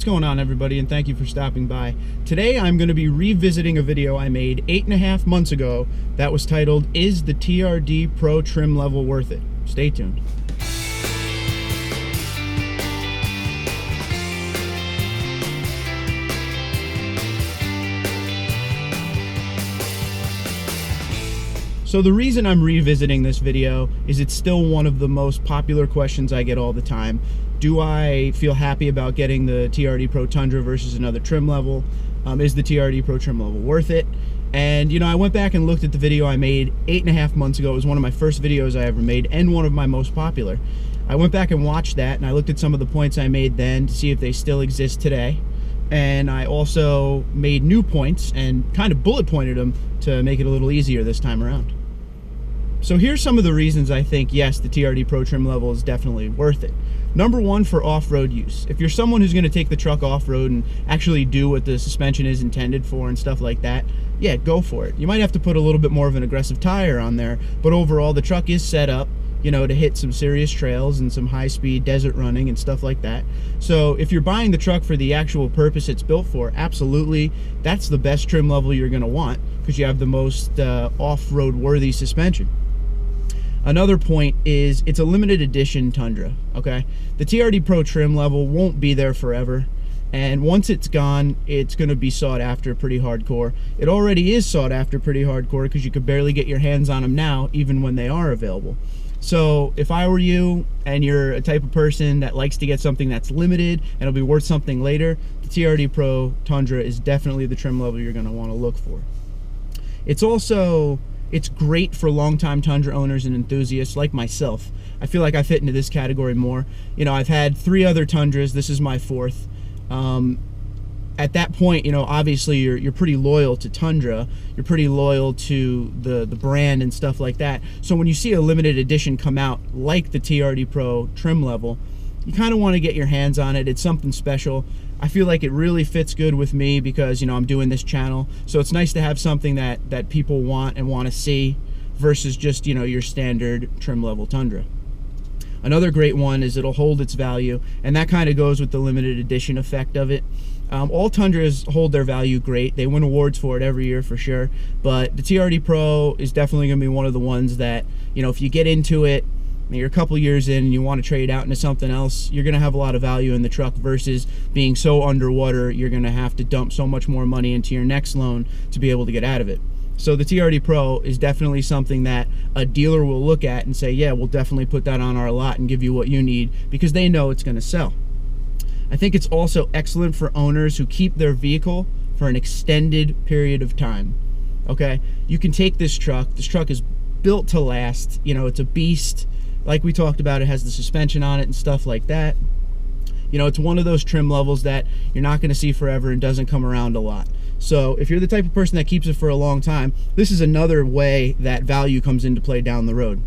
going on, everybody, and thank you for stopping by. Today I'm going to be revisiting a video I made 8.5 months ago that was titled, Is the TRD Pro Trim Level Worth It? Stay tuned. So the reason I'm revisiting this video is it's still one of the most popular questions I get all the time. Do I feel happy about getting the TRD Pro Tundra versus another trim level? Is the TRD Pro trim level worth it? And you know, I went back and looked at the video I made 8.5 months ago. It was one of my first videos I ever made and one of my most popular. I went back and watched that, and I looked at some of the points I made then to see if they still exist today. And I also made new points and kind of bullet pointed them to make it a little easier this time around. So here's some of the reasons I think, yes, the TRD Pro trim level is definitely worth it. Number one, for off-road use. If you're someone who's going to take the truck off-road and actually do what the suspension is intended for and stuff like that, yeah, go for it. You might have to put a little bit more of an aggressive tire on there, but overall the truck is set up, you know, to hit some serious trails and some high-speed desert running and stuff like that. So if you're buying the truck for the actual purpose it's built for, absolutely, that's the best trim level you're going to want because you have the most off-road worthy suspension. Another point is it's a limited edition Tundra, okay? The TRD Pro trim level won't be there forever, and once it's gone, it's going to be sought after pretty hardcore. It already is sought after pretty hardcore because you could barely get your hands on them now, even when they are available. So if I were you and you're a type of person that likes to get something that's limited and it'll be worth something later, the TRD Pro Tundra is definitely the trim level you're going to want to look for. It's great for longtime Tundra owners and enthusiasts like myself. I feel like I fit into this category more. You know, I've had 3 other Tundras. This is my 4th. At that point, you know, obviously you're pretty loyal to Tundra. You're pretty loyal to the brand and stuff like that. So when you see a limited edition come out like the TRD Pro trim level, you kind of want to get your hands on it. It's something special. I feel like it really fits good with me because, you know, I'm doing this channel. So it's nice to have something that people want and want to see versus just, you know, your standard trim level Tundra. Another great one is it'll hold its value, and that kind of goes with the limited edition effect of it. All Tundras hold their value great. They win awards for it every year for sure, but the TRD Pro is definitely going to be one of the ones that, you know, if you get into it, you're a couple years in and you want to trade out into something else, you're going to have a lot of value in the truck versus being so underwater you're going to have to dump so much more money into your next loan to be able to get out of it. So the TRD Pro is definitely something that a dealer will look at and say, yeah, we'll definitely put that on our lot and give you what you need because they know it's going to sell. I think it's also excellent for owners who keep their vehicle for an extended period of time. Okay, you can take this truck. This truck is built to last. You know, it's a beast. Like we talked about, it has the suspension on it and stuff like that. You know, it's one of those trim levels that you're not going to see forever and doesn't come around a lot. So if you're the type of person that keeps it for a long time, this is another way that value comes into play down the road.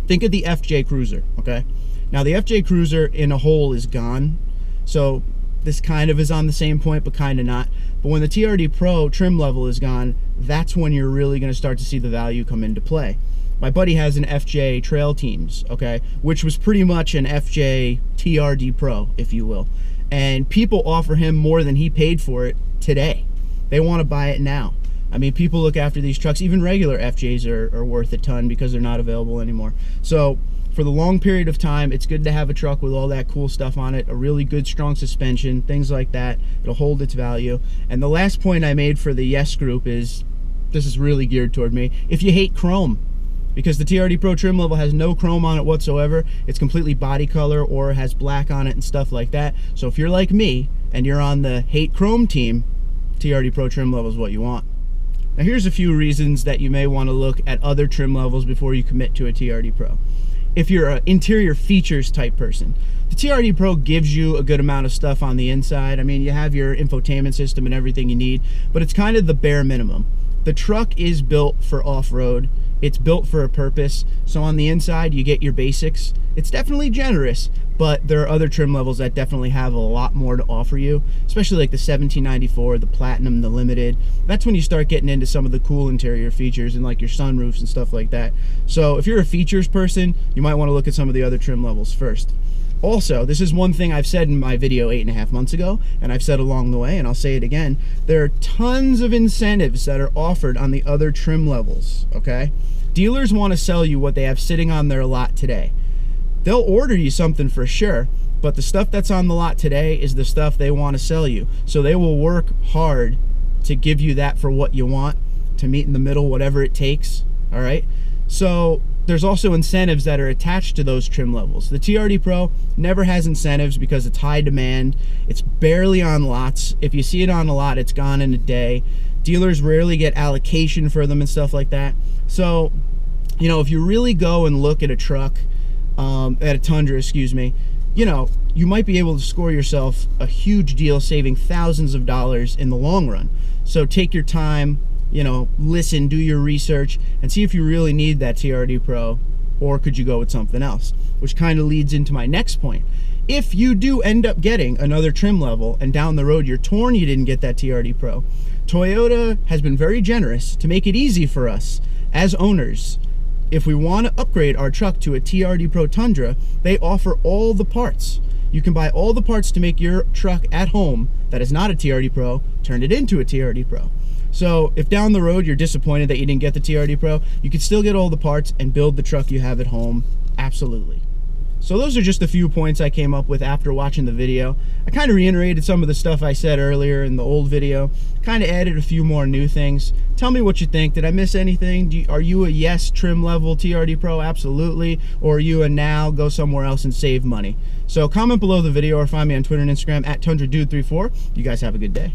Think of the FJ Cruiser, okay? Now the FJ Cruiser in a whole is gone. So this kind of is on the same point, but kind of not. But when the TRD Pro trim level is gone, that's when you're really going to start to see the value come into play. My buddy has an FJ Trail Teams, okay, which was pretty much an FJ TRD Pro, if you will. And people offer him more than he paid for it today. They want to buy it now. I mean, people look after these trucks. Even regular FJs are worth a ton because they're not available anymore. So for the long period of time, it's good to have a truck with all that cool stuff on it, a really good, strong suspension, things like that. It'll hold its value. And the last point I made for the Yes group is, this is really geared toward me, if you hate chrome, because the TRD Pro trim level has no chrome on it whatsoever. It's completely body color or has black on it and stuff like that. So if you're like me and you're on the hate chrome team, TRD Pro trim level is what you want. Now here's a few reasons that you may want to look at other trim levels before you commit to a TRD Pro. If you're an interior features type person, the TRD Pro gives you a good amount of stuff on the inside. I mean, you have your infotainment system and everything you need, but it's kind of the bare minimum. The truck is built for off-road. It's built for a purpose. So on the inside, you get your basics. It's definitely generous, but there are other trim levels that definitely have a lot more to offer you, especially like the 1794, the Platinum, the Limited. That's when you start getting into some of the cool interior features and like your sunroofs and stuff like that. So if you're a features person, you might want to look at some of the other trim levels first. Also, this is one thing I've said in my video 8.5 months ago, and I've said along the way, and I'll say it again. There are tons of incentives that are offered on the other trim levels, okay? Dealers want to sell you what they have sitting on their lot today. They'll order you something for sure, but the stuff that's on the lot today is the stuff they want to sell you. So they will work hard to give you that for what you want, to meet in the middle, whatever it takes, all right? So there's also incentives that are attached to those trim levels. The TRD Pro never has incentives because it's high demand. It's barely on lots. If you see it on a lot, it's gone in a day. Dealers rarely get allocation for them and stuff like that. So, you know, if you really go and look at a truck, at a Tundra, excuse me, you know, you might be able to score yourself a huge deal, saving thousands of dollars in the long run. So take your time, you know, listen, do your research, and see if you really need that TRD Pro, or could you go with something else? Which kind of leads into my next point. If you do end up getting another trim level and down the road you're torn you didn't get that TRD Pro, Toyota has been very generous to make it easy for us as owners. If we want to upgrade our truck to a TRD Pro Tundra, they offer all the parts. You can buy all the parts to make your truck at home that is not a TRD Pro, turn it into a TRD Pro. So if down the road you're disappointed that you didn't get the TRD Pro, you can still get all the parts and build the truck you have at home. Absolutely. So those are just a few points I came up with after watching the video. I kind of reiterated some of the stuff I said earlier in the old video, kind of added a few more new things. Tell me what you think. Did I miss anything? Are you a yes trim level TRD Pro? Absolutely. Or are you a now go somewhere else and save money? So comment below the video or find me on Twitter and Instagram at TundraDude34. You guys have a good day.